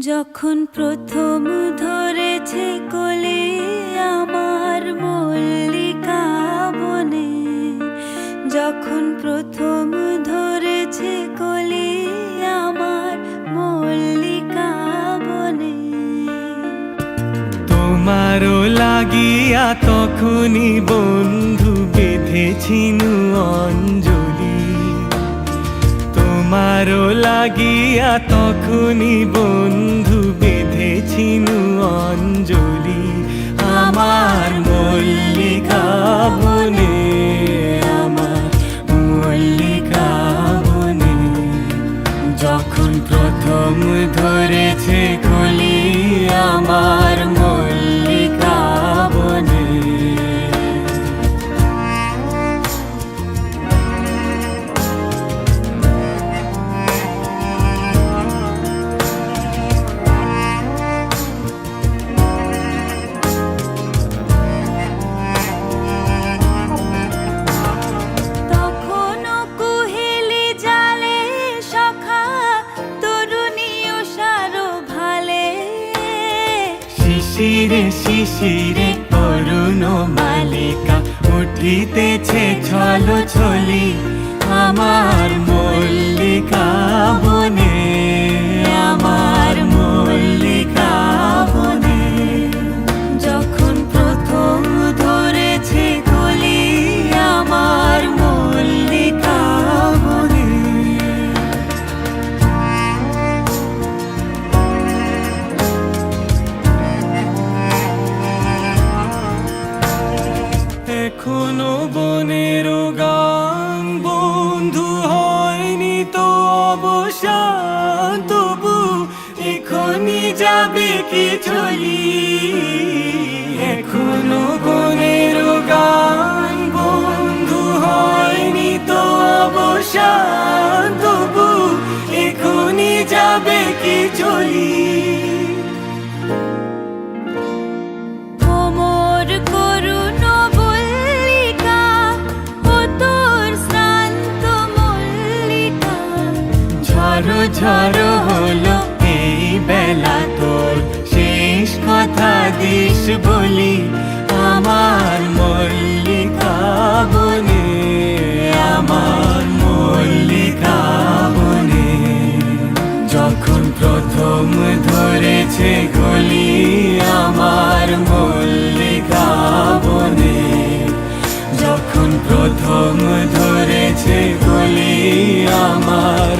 যখন প্রথম ধরেছে কলি আমার মল্লিকা বনে, যখন প্রথম ধরেছে কলি আমার মল্লিকা বনে। তোমারও লাগিয়া তখনই বন্ধু বেঁধেছিনু অঞ্জলি, তোমারও লাগিয়া তখনই বন্ধু বেঁধেছিনু অঞ্জলি। আমার মল্লিকা বনে, আমার মল্লিকা বনে, যখন প্রথম ধরেছে কলি আমার মল্লিকা বনে। শিশিরে শিশিরে অরুণ মালিকা উঠিতেছে ছলো ছলি আমার মল্লিকা বনে, আমার মল্লিকা বনে, যখন প্রথম ধরেছে কলি আমার মল্লিকা বনে। এখনো বনের গান বন্ধু হয়নি তো অবসান, তবু এখনই যাবে কি চলি। এখনো বনের গান বন্ধু হয়নি তো অবসান, তবু এখনই যাবে কি চলি। ঝড়ো ঝড়ো হলো এই বেলা তোর শেষ কথা দিস বলি আমার মল্লিকা বনে, আমার মল্লিকা বনে, যখন প্রথম ধরেছে কলি আমার মল্লিকা বনে, যখন প্রথম ধরেছে কলি আমার